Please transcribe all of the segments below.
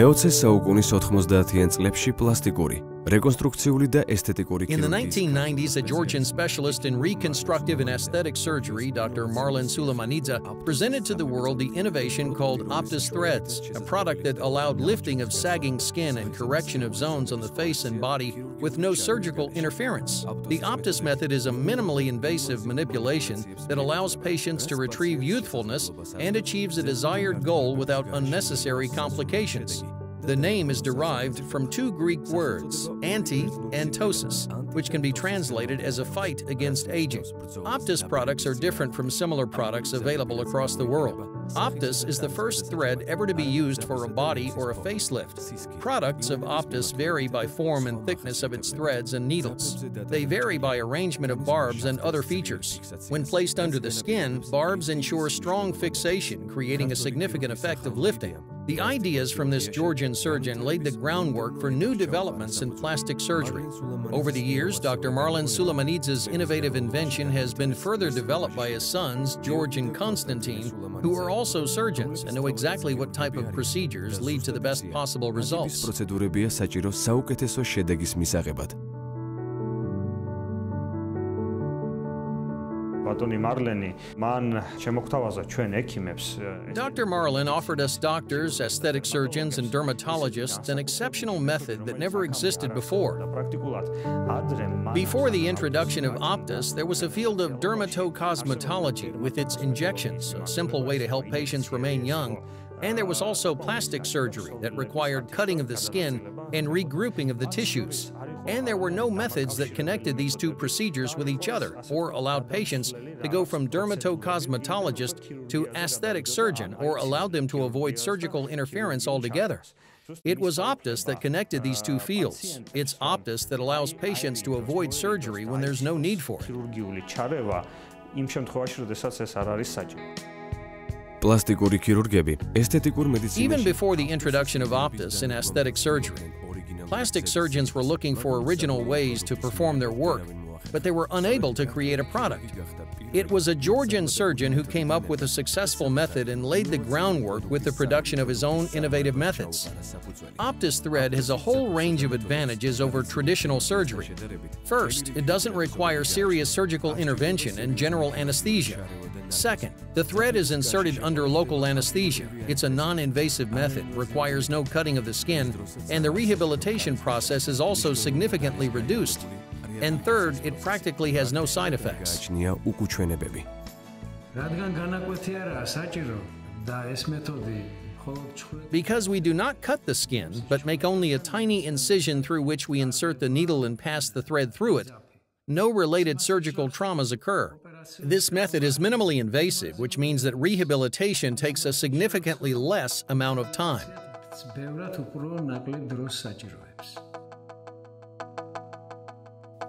მე-20 საუკუნის 90-იან წლებში პლასტიკური, rekonstrukcიული და ესთეტიკური In the ქირურგიის 1990s, a Georgian specialist in reconstructive and aesthetic surgery, Dr. Marlin Sulamanidze, presented to the world the innovation called Aptos threads, a product that allowed lifting of sagging skin and correction of zones on the face and body with no surgical interference. The Aptos method is a minimally invasive manipulation that allows patients to retrieve youthfulness and achieves a desired goal without unnecessary complications. The name is derived from two Greek words, anti and ptosis, which can be translated as a fight against aging. Aptos products are different from similar products available across the world. Aptos is the first thread ever to be used for a body or a facelift. Products of Aptos vary by form and thickness of its threads and needles. They vary by arrangement of barbs and other features. When placed under the skin, barbs ensure strong fixation, creating a significant effect of lifting. The ideas from this Georgian surgeon laid the groundwork for new developments in plastic surgery. Over the years, Dr. Marlin Sulamanidze's innovative invention has been further developed by his sons, George and Constantine, who are also surgeons and know exactly what type of procedures lead to the best possible results. პროცედურებია საჭირო საუკეთესო შედეგის მისაღებად. Dr. Marlin offered us doctors, aesthetic surgeons, and dermatologists an exceptional method that never existed before. Before the introduction of Aptos, there was a field of dermatocosmetology with its injections, a simple way to help patients remain young, and there was also plastic surgery that required cutting of the skin and regrouping of the tissues. And there were no methods that connected these two procedures with each other or allowed patients to go from dermatocosmetologist to aesthetic surgeon or allowed them to avoid surgical interference altogether. It was Aptos that connected these two fields. It's Aptos that allows patients to avoid surgery when there's no need for it. პლასტიკური ქირურგები, ესთეტიკურ Even მედიცინაში before the introduction of Aptos in aesthetic surgery, plastic surgeons were looking for original ways to perform their work, but they were unable to create a product. It was a Georgian surgeon who came up with a successful method and laid the groundwork with the production of his own innovative methods. Aptos thread has a whole range of advantages over traditional surgery. First, it doesn't require serious surgical intervention and general anesthesia. Second, the thread is inserted under local anesthesia. It's a non-invasive method, requires no cutting of the skin, and the rehabilitation process is also significantly reduced. And third, it practically has no side effects. გააჩნია უკუჩვენებები. Because we do not cut the skin, but make only a tiny incision through which we insert the needle and pass the thread through it, no related surgical traumas occur. This method is minimally invasive, which means that rehabilitation takes a significantly less amount of time.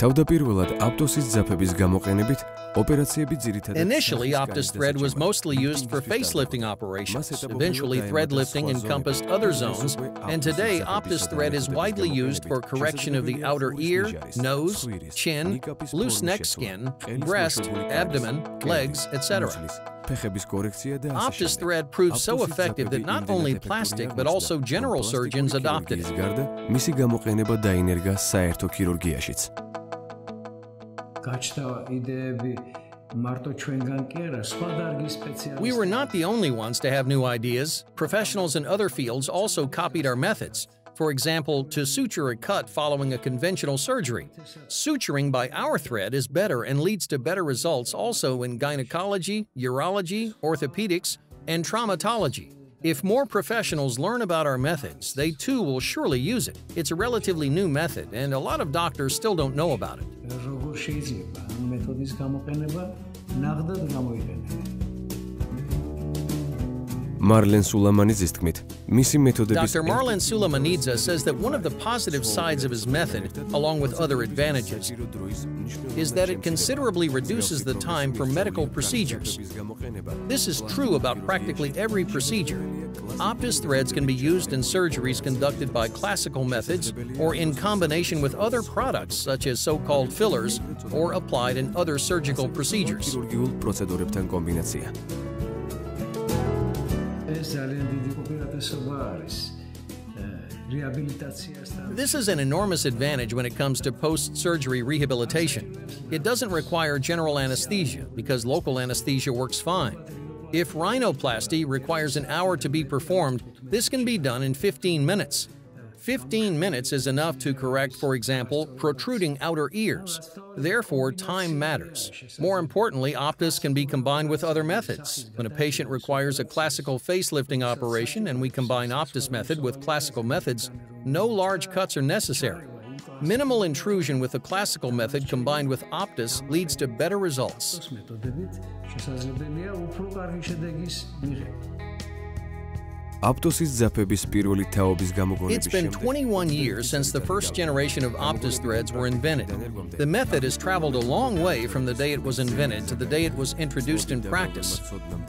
თავდაპირველად Aptos-ის ძაფების გამოყენებით ოპერაციები ძირითადად Initially, Aptos thread was mostly used for facelifting operations. Eventually, thread lifting encompassed other zones, and today, Aptos thread is widely used for correction of the outer ear, nose, chin, loose neck skin, breast, abdomen, legs, etc. ფეხების კორექცია და Aptos thread proved so effective that not only plastic but also general surgeons adopted it. გარდა მისი გამოყენება დაინერგა საერთო ქირურგიაშიც. We were not the only ones to have new ideas. Professionals in other fields also copied our methods. For example, to suture a cut following a conventional surgery. Suturing by our thread is better and leads to better results also in gynecology, urology, orthopedics, and traumatology. If more professionals learn about our methods, they too will surely use it. It's a relatively new method, and a lot of doctors still don't know about it. Marlin Sulamanidze's თქმით, მისი მეთოდების Dr. Marlin Sulamanidze says that one of the positive sides of his method, along with other advantages, is that it considerably reduces the time for medical procedures. This is true about practically every procedure. Aptos threads can be used in surgeries conducted by classical methods or in combination with other products such as so-called fillers or applied in other surgical procedures. ქირურგიულ პროცედურებთან კომბინაცია. ეს ძალიან დიდი უპირატესობა არის This is an enormous advantage when it comes to post-surgery rehabilitation. It doesn't require general anesthesia because local anesthesia works fine. If rhinoplasty requires an hour to be performed, this can be done in 15 minutes. 15 minutes is enough to correct, for example, protruding outer ears. Therefore, time matters. More importantly, Aptos can be combined with other methods. When a patient requires a classical facelifting operation and we combine Aptos method with classical methods, no large cuts are necessary. Minimal intrusion with the classical method combined with Aptos leads to better results. It's been 21 years since the first generation of Aptos threads were invented. The method has traveled a long way from the day it was invented to the day it was introduced in practice.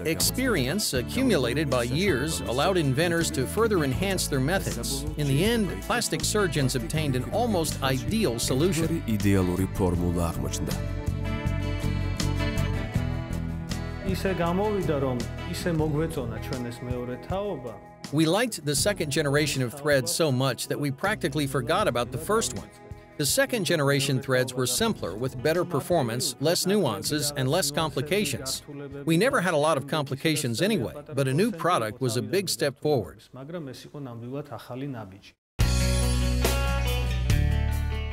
Experience accumulated by years allowed inventors to further enhance their methods. In the end, plastic surgeons obtained an almost ideal solution. We liked the second generation of threads so much that we practically forgot about the first one. The second generation threads were simpler with better performance, less nuances, and less complications. We never had a lot of complications anyway, but a new product was a big step forward.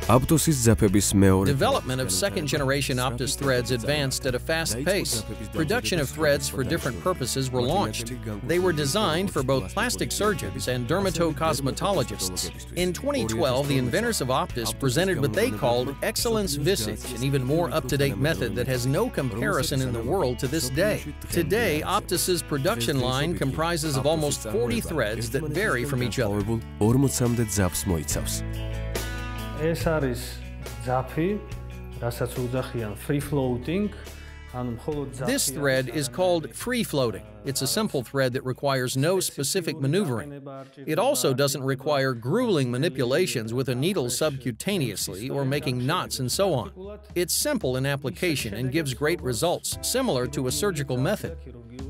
Development of second-generation Aptos threads advanced at a fast pace. Production of threads for different purposes were launched. They were designed for both plastic surgeons and dermatocosmetologists. In 2012, the inventors of Aptos presented what they called Excellence Visage, an even more up-to-date method that has no comparison in the world to this day. Today, Aptos's production line comprises of almost 40 threads that vary from each other. ეს არის ძაფი, რასაც უძახიან free floating. This thread is called free floating. It's a simple thread that requires no specific maneuvering. It also doesn't require grueling manipulations with a needle subcutaneously or making knots and so on. It's simple in application and gives great results, similar to a surgical method.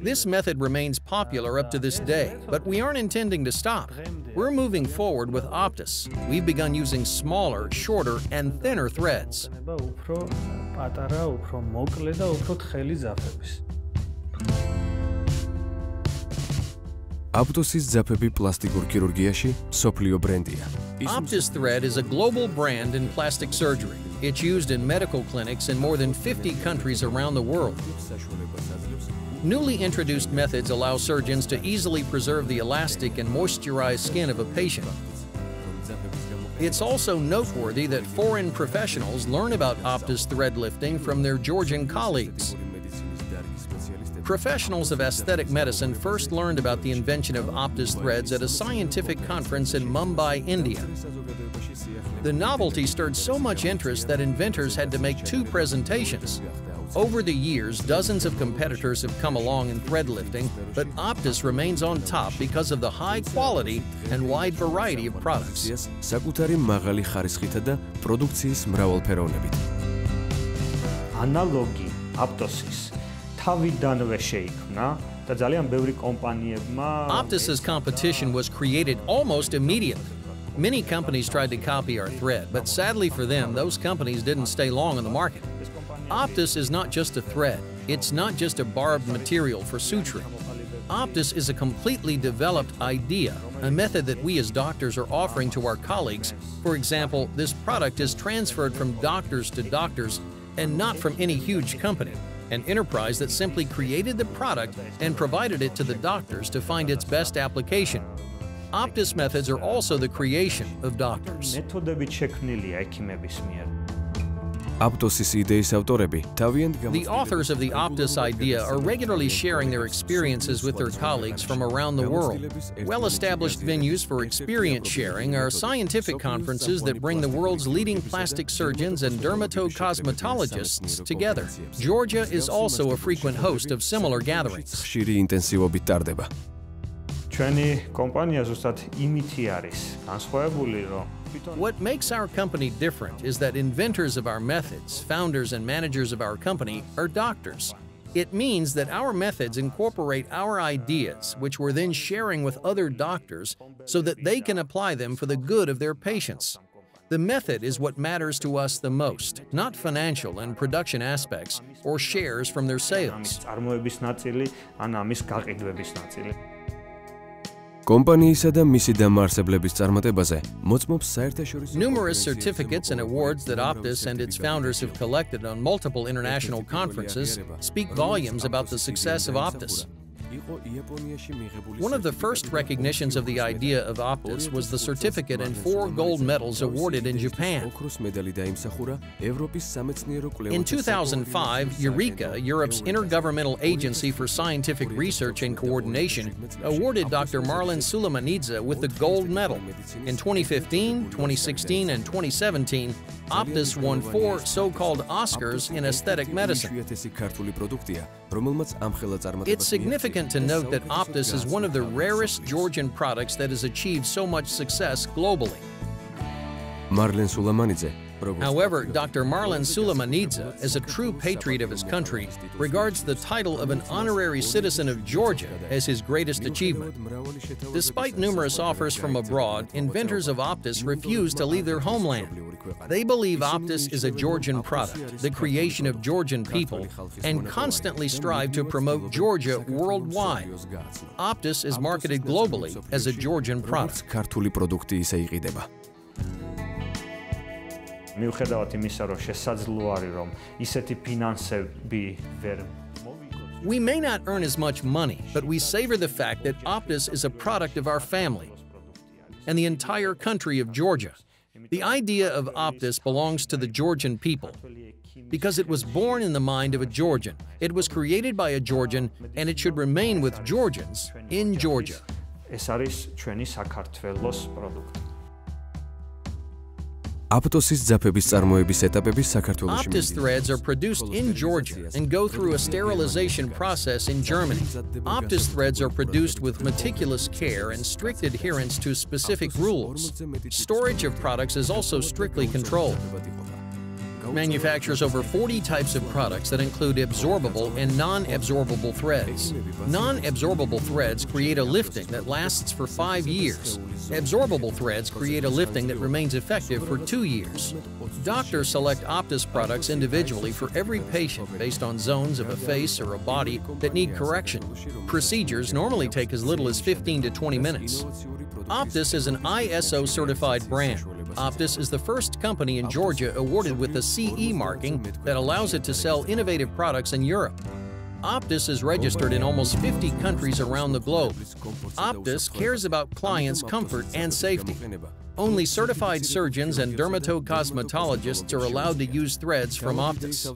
This method remains popular up to this day, but we aren't intending to stop. We're moving forward with Aptos. We've begun using smaller, shorter, and thinner threads. Aptos thread is a global brand in plastic surgery. It's used in medical clinics in more than 50 countries around the world. Newly introduced methods allow surgeons to easily preserve the elastic and moisturized skin of a patient. It's also noteworthy that foreign professionals learn about Aptos thread lifting from their Georgian colleagues. Professionals of aesthetic medicine first learned about the invention of Aptos threads at a scientific conference in Mumbai, India. The novelty stirred so much interest that inventors had to make 2 presentations. Over the years, dozens of competitors have come along in thread lifting, but Aptos remains on top because of the high quality and wide variety of products. Analogi Aptosis თავიდანვე შეიქმნა და ძალიან ბევრი კომპანიებმა Aptos's competition was created almost immediately. Many companies tried to copy our thread, but sadly for them, those companies didn't stay long on the market. Aptos is not just a thread. It's not just a barbed material for suturing. Aptos is a completely developed idea, a method that we as doctors are offering to our colleagues. For example, this product is transferred from doctors to doctors and not from any huge company, an enterprise that simply created the product and provided it to the doctors to find its best application. Aptos methods are also the creation of doctors. მეთოდებით შექმნილია ექიმების მიერ. The authors of the Aptos idea are regularly sharing their experiences with their colleagues from around the world. Well-established venues for experience sharing are scientific conferences that bring the world's leading plastic surgeons and dermatocosmetologists together. Georgia is also a frequent host of similar gatherings. ჩვენი კომპანია ზუსტად იმითი არის განსხვავებული, რომ What makes our company different is that inventors of our methods, founders and managers of our company, are doctors. It means that our methods incorporate our ideas, which we're then sharing with other doctors so that they can apply them for the good of their patients. The method is what matters to us the most, not financial and production aspects or shares from their sales. კომპანიისა და მისი დამაარსებლების წარმატებაზე მოწმობს საერთაშორისო Numerous certificates and awards that Aptos and its founders have collected on multiple international conferences speak volumes about the success of Aptos. One of the first recognitions of the idea of Aptos was the certificate and 4 gold medals awarded in Japan. In 2005, Eureka, Europe's intergovernmental agency for scientific research and coordination, awarded Dr. Marlin Sulamanidze with the gold medal. In 2015, 2016, and 2017, Aptos won 4 so-called Oscars in aesthetic medicine. It's significant to note that Aptos is one of the rarest Georgian products that has achieved so much success globally. However, Dr. Marlin Sulamanidze, as a true patriot of his country, regards the title of an honorary citizen of Georgia as his greatest achievement. Despite numerous offers from abroad, inventors of Aptos refuse to leave their homeland. They believe Aptos is a Georgian product, the creation of Georgian people, and constantly strive to promote Georgia worldwide. Aptos is marketed globally as a Georgian product. We may not earn as much money, but we savor the fact that Aptos is a product of our family and the entire country of Georgia. The idea of Aptos belongs to the Georgian people because it was born in the mind of a Georgian. It was created by a Georgian, and it should remain with Georgians in Georgia. Aptos threads are produced in Georgia and go through a sterilization process in Germany. Aptos threads are produced with meticulous care and strict adherence to specific rules. Storage of products is also strictly controlled. Manufactures over 40 types of products that include absorbable and non-absorbable threads. Non-absorbable threads create a lifting that lasts for 5 years. Absorbable threads create a lifting that remains effective for 2 years. Doctors select Aptos products individually for every patient based on zones of a face or a body that need correction. Procedures normally take as little as 15 to 20 minutes. Aptos is an ISO-certified brand. Aptos is the first company in Georgia awarded with the CE marking that allows it to sell innovative products in Europe. Aptos is registered in almost 50 countries around the globe. Aptos cares about clients' comfort and safety. Only certified surgeons and dermatocosmetologists are allowed to use threads from Aptos.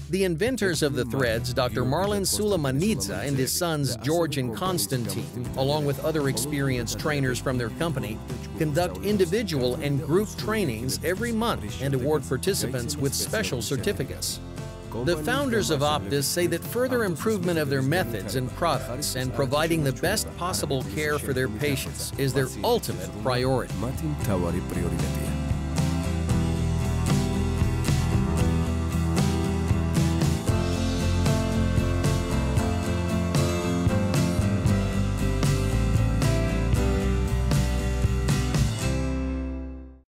The inventors of the threads, Dr. Marlin Sulamanidze and his sons George and Konstantin, along with other experienced trainers from their company, conduct individual and group trainings every month and award participants with special certificates. The founders of Aptos say that further improvement of their methods and products and providing the best possible care for their patients is their ultimate priority.